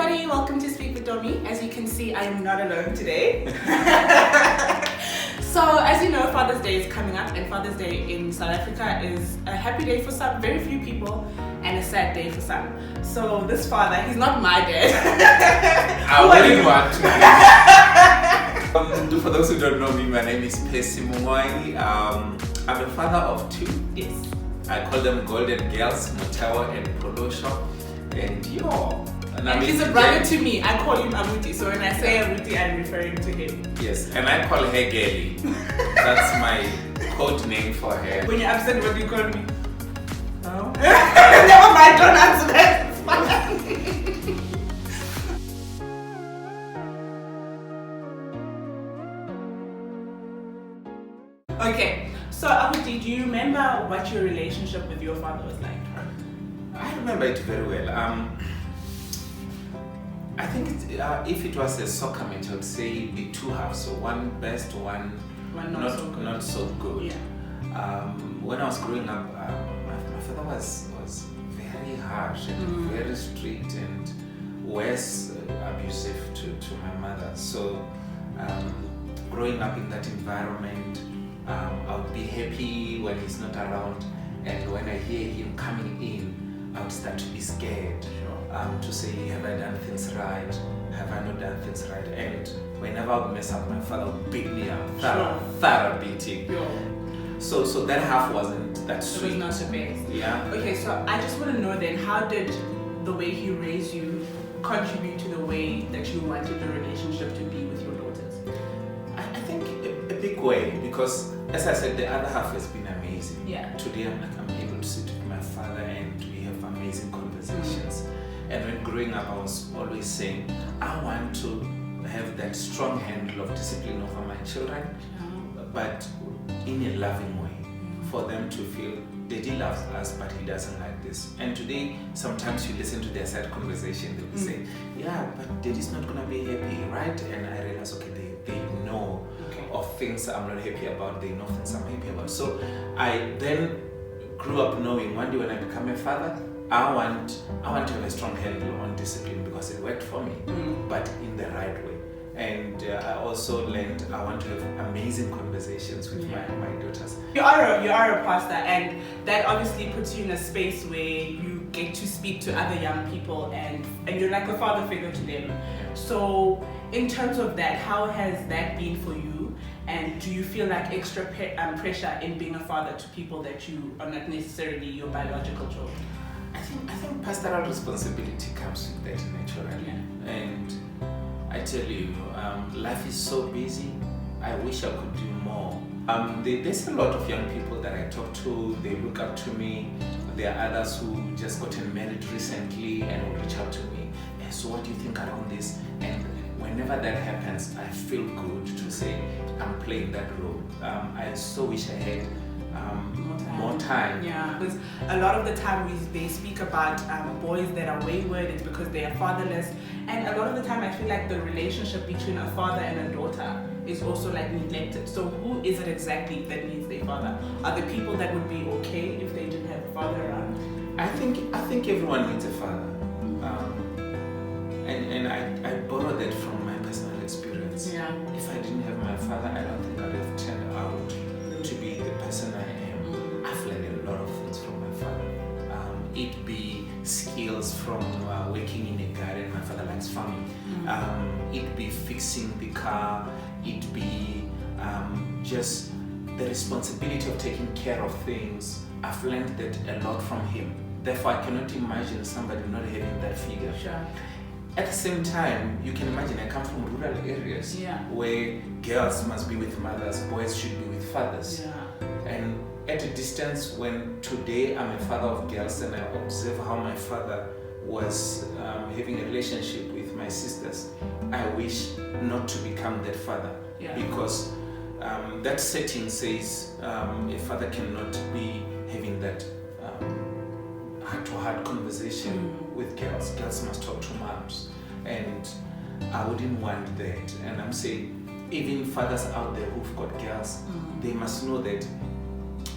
everybody, welcome to Speak with Votomi. As you can see, I am not alone today. So, as you know, Father's Day is coming up, and Father's Day in South Africa is a happy day for some, very few people, and a sad day for some. So this father, he's not my dad. I wouldn't want to. For those who don't know me, my name is Percy. I'm a father of two. Yes. I call them golden girls, Motawa and Polosho. And And he's a brother to me. I call him Abuti. So when I say Abuti, I'm referring to him. Yes, and I call her Girly. That's my code name for her. When you're upset, what do you call me? No? Never mind, don't answer that. It's fine. Okay, so Abuti, do you remember what your relationship with your father was like? I remember it very well. I think if it was a soccer match, I would say the two halves. So one best, one not so good. Yeah. When I was growing up, my father was very harsh and very strict and worse abusive to my mother. So growing up in that environment, I would be happy when he's not around, and when I hear him coming in, I would start to be scared. To say, have I done things right? Have I not done things right? And whenever I would mess up, my father would beat me up. Thorough beating. So that half wasn't that sweet. It was not the best. Yeah. Okay, so I just want to know then, how did the way he raised you contribute to the way that you wanted the relationship to be with your daughters? I think a big way, because as I said, the other half has been amazing. Yeah. Today I'm able to sit with my father and we have amazing conversations. And when growing up, I was always saying, I want to have that strong handle of discipline over my children, but in a loving way, for them to feel Daddy loves us, but he doesn't like this. And today, sometimes you listen to their side conversation, they will say, yeah, but Daddy's not going to be happy, right? And I realize, okay, they know of things I'm not happy about, they know things I'm happy about. So I then grew up knowing one day when I become a father, I want to have a strong handle on discipline because it worked for me, but in the right way. And I also learned I want to have amazing conversations with my daughters. You are a pastor, and that obviously puts you in a space where you get to speak to other young people, and you're like a father figure to them. So in terms of that, how has that been for you? And do you feel like extra pressure in being a father to people that you are not necessarily your biological children? I think pastoral responsibility comes with that naturally. Yeah. And I tell you, life is so busy. I wish I could do more. There's a lot of young people that I talk to, they look up to me. There are others who just gotten married recently and will reach out to me. So what do you think around this? And whenever that happens, I feel good to say I'm playing that role. I so wish I had more time. Yeah, because a lot of the time they speak about boys that are wayward, it's because they are fatherless, and a lot of the time I feel like the relationship between a father and a daughter is also like neglected. So who is it exactly that needs their father? Are the people that would be okay if they didn't have a father around? I think everyone needs a father, and I borrow that from my personal experience. Yeah. If I didn't have my father, I don't think I'd have turned out to be the person I am. I've learned a lot of things from my father. It be skills from working in a garden. My father likes farming. It be fixing the car. It be just the responsibility of taking care of things. I've learned that a lot from him. Therefore, I cannot imagine somebody not having that figure. Sure. At the same time, you can imagine I come from rural areas where girls must be with mothers, boys should be with fathers. Yeah. And at a distance, when today I'm a father of girls and I observe how my father was having a relationship with my sisters, I wish not to become that father. Because that setting says a father cannot be having that heart-to-heart conversation with girls. Girls must talk to moms, and I wouldn't want that. And I'm saying, even fathers out there who've got girls, they must know that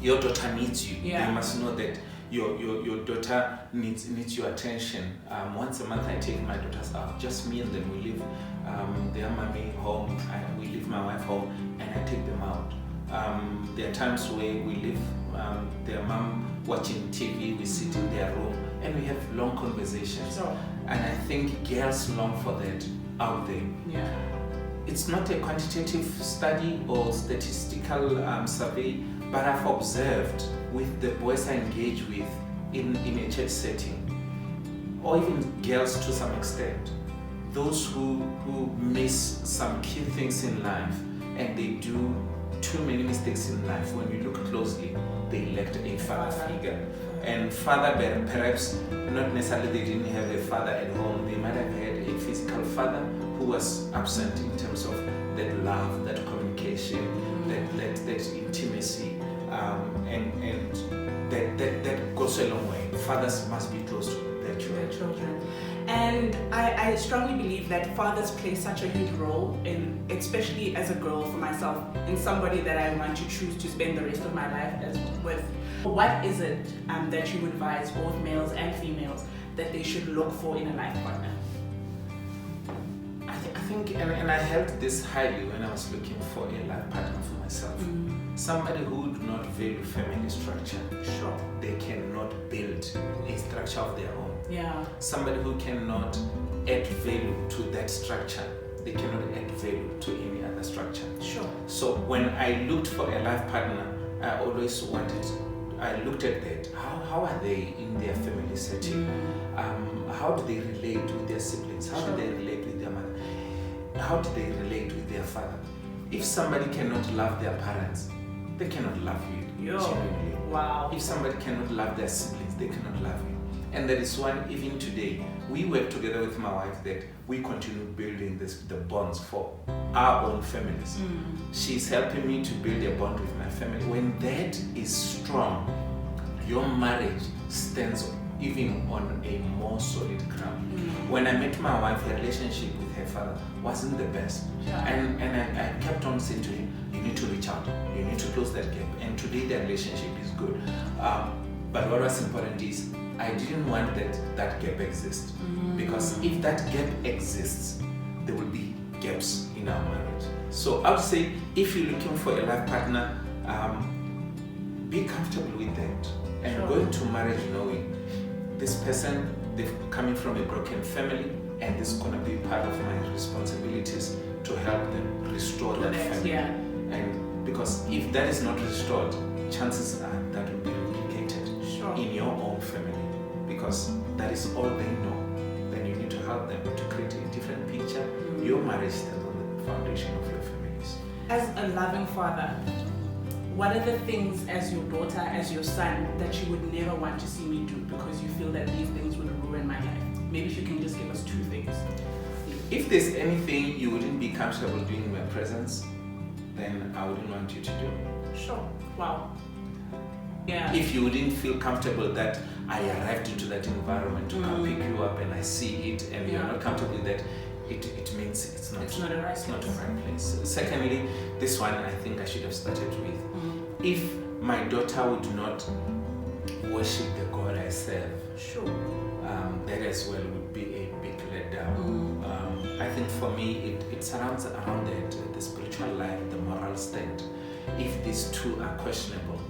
your daughter needs you. They must know that your daughter needs your attention. Once a month I take my daughters out, just me and them. We leave their mommy home, we leave my wife home, and I take them out. There are times where we leave their mom watching TV, we sit in their room and we have long conversations. Sure. And I think girls long for that out there. Yeah. It's not a quantitative study or statistical survey, but I've observed with the boys I engage with in a church setting, or even girls to some extent, those who miss some key things in life and they do too many mistakes in life. When you look closely, they lacked a father figure. And father, perhaps not necessarily they didn't have a father at home, they might have had a physical father who was absent in terms of that love, that communication, that intimacy, and that goes a long way. Fathers must be close to their children. And I strongly believe that fathers play such a huge role in, especially as a girl for myself, in somebody that I want to choose to spend the rest of my life with. What is it that you advise both males and females that they should look for in a life partner? I think, and I held this highly when I was looking for a life partner for myself. Somebody who would not value family structure. Sure. They cannot build a structure of their own. Yeah. Somebody who cannot add value to that structure. They cannot add value to any other structure. Sure. So when I looked for a life partner, I always I looked at that. How are they in their family setting? How do they relate with their siblings? How do they relate with their mother? How do they relate with their father? If somebody cannot love their parents, they cannot love you genuinely. Wow. If somebody cannot love their siblings, they cannot love you. And that is one, even today, we work together with my wife that we continue building the bonds for our own families. She's helping me to build a bond with my family. When that is strong, your marriage stands even on a more solid ground. When I met my wife, her relationship with her father wasn't the best. And I kept on saying to him, you need to reach out, you need to close that gap. And today the relationship is good. But what was important is, I didn't want that gap exists. Because if that gap exists, there will be gaps in our marriage. So I would say, if you're looking for a life partner, be comfortable with that. And go into marriage knowing this person, they're coming from a broken family, and this is going to be part of my responsibilities to help them restore that family. And because if that is not restored, chances are that will be replicated in your own family, because that is all they know. Then you need to help them to create a different picture. Your marriage stands on the foundation of your families. As a loving father, what are the things as your daughter, as your son, that you would never want to see me do because you feel that these things would ruin my life? Maybe if you can just give us 2 things. If there's anything you wouldn't be comfortable doing in my presence, then I wouldn't want you to do. Sure. Wow. Yeah. If you wouldn't feel comfortable that I arrived into that environment to come pick you up and I see it and you're not comfortable with that, it means it's not a right place. Secondly, this one I think I should have started with. If my daughter would not worship the God I serve, that as well would be a big letdown. I think for me it surrounds around the spiritual life, the moral state. If these two are questionable,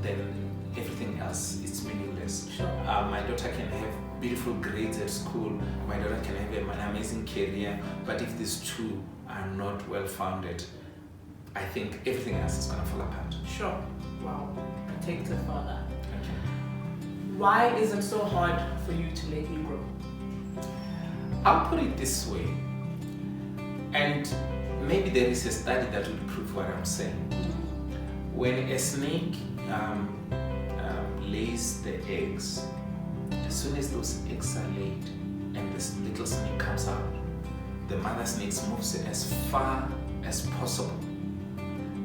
then everything else is meaningless. My daughter can have beautiful grades at school, my daughter can have an amazing career, but if these two are not well founded, I think everything else is going to fall apart. Wow. Protective father. Why is it so hard for you to let me grow? I'll put it this way, and maybe there is a study that will prove what I'm saying. When a snake lays the eggs, as soon as those eggs are laid and this little snake comes out, the mother snake moves as far as possible.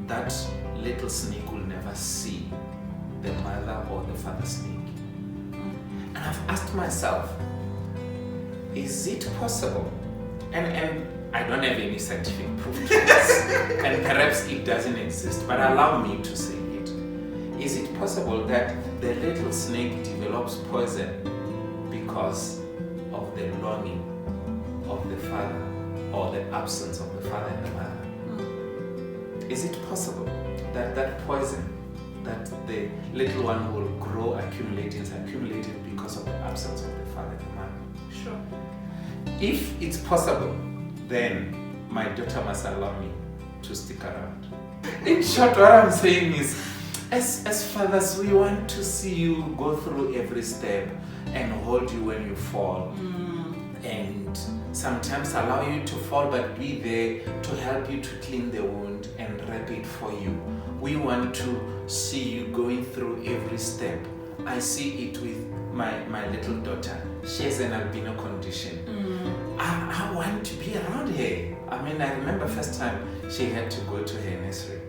That little snake will never see the mother or the father snake. And I've asked myself, is it possible? And I don't have any scientific proof to this, and perhaps it doesn't exist, but allow me to say it. Is it possible that the little snake develops poison because of the longing of the father or the absence of the father and the mother. Is it possible that that poison that the little one will grow accumulating is accumulated because of the absence of the father and the mother? Sure. If it's possible, then my daughter must allow me to stick around. In short, what I'm saying is, as fathers, we want to see you go through every step and hold you when you fall. And sometimes allow you to fall, but be there to help you to clean the wound and wrap it for you. We want to see you going through every step. I see it with my little daughter. She has an albino condition. I want to be around her. I mean, I remember first time she had to go to her nursery.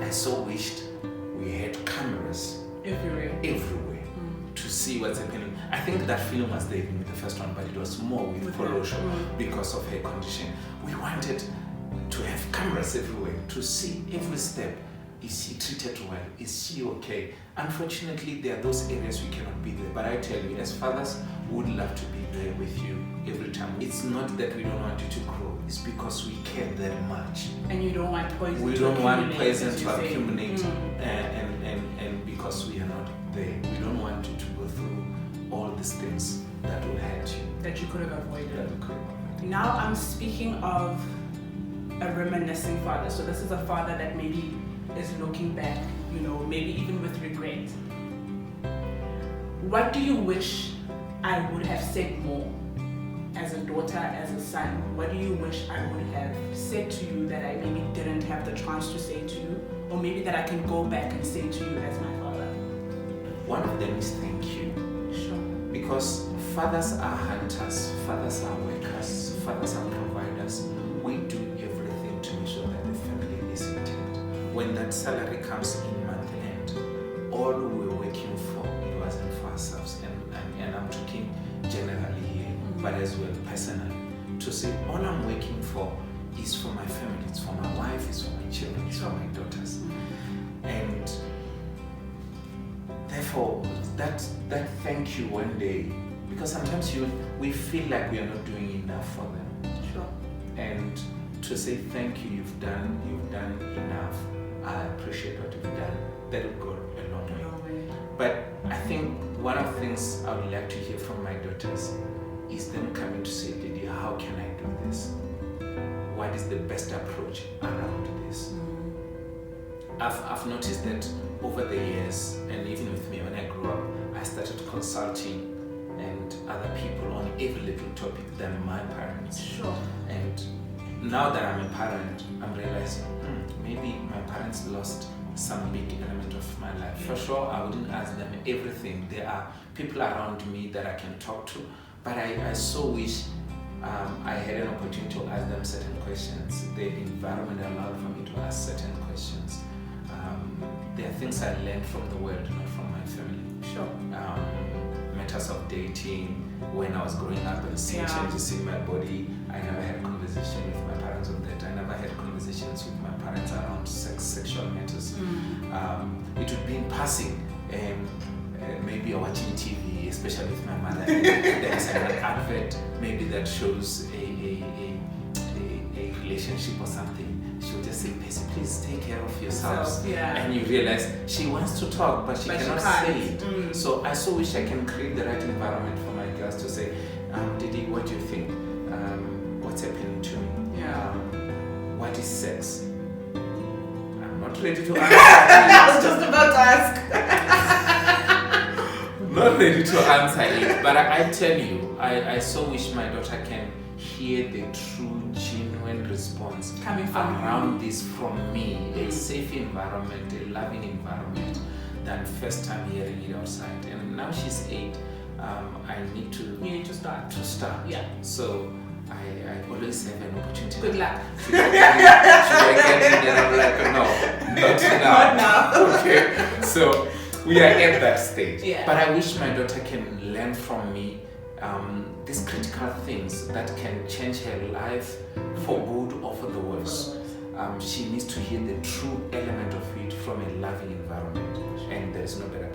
I so wished we had cameras everywhere to see what's happening. I think that film was there even with the first one, but it was more with Polosho because of her condition. We wanted to have cameras everywhere to see every step. Is she treated well? Is she okay? Unfortunately, there are those areas we cannot be there. But I tell you, as fathers, we would love to be there with you every time. It's not that we don't want you to grow. It's because we care very much. And you don't want poison we to don't want accumulate, poison to accumulate. And because we are not there, we don't want you to go through all these things that will hurt you. That you could have avoided. Now I'm speaking of a reminiscing father. So this is a father that maybe is looking back, maybe even with regret. What do you wish I would have said more as a daughter, as a son? What do you wish I would have said to you that I maybe didn't have the chance to say to you? Or maybe that I can go back and say to you as my father? One of them is thank you. Sure. Because fathers are hunters, fathers are workers, fathers are providers. We do everything to make sure that the family is intact. When that salary comes in month end, all we were working for, it wasn't for ourselves. And I'm talking generally here, but as well personally. To say all I'm working for is for my family, it's for my wife, it's for my children, it's for my daughters. And therefore, that thank you one day, because sometimes we feel like we are not doing enough for them. Sure. And to say thank you, you've done enough. I appreciate what you've done. That will go a long way. But I think one of the things I would like to hear from my daughters is them coming to say, Daddy, how can I do this? What is the best approach around this? I've noticed that over the years, and even with me when I grew up, I started consulting and other people on every little topic than my parents. Sure. And now that I'm a parent, I'm realizing maybe my parents lost some big element of my life. For sure, I wouldn't ask them everything. There are people around me that I can talk to, but I so wish I had an opportunity to ask them certain questions. The environment allowed for me to ask certain questions. There are things I learned from the world, not from my family. Sure. Matters of dating, when I was growing up and seeing changes in my body, I never had a conversation with my parents on that. I never had conversations with my parents around sexual matters. It would be in passing, maybe you're watching TV, especially with my mother, there's an advert maybe that shows a relationship or something. She'll just say, Percy, please take care of yourselves. And you realize she wants to talk, but she cannot say it. So I so wish I can create the right environment for my girls to say, Didi, what do you think? What's happening to me? What is sex? I'm not ready to answer. I was just about to ask. Not ready to answer it, but I tell you, I so wish my daughter can hear the true, genuine response coming from around this from me. A safe environment, a loving environment, than first time hearing it outside. And now she's 8. I need to. You need to start. Yeah. So I always have an opportunity. Good luck. Should I get in there? I'm like, no, not now. Not now. Okay. So we are at that stage. Yeah. But I wish my daughter can learn from me these critical things that can change her life for good or for the worse. She needs to hear the true element of it from a loving environment, and there is no better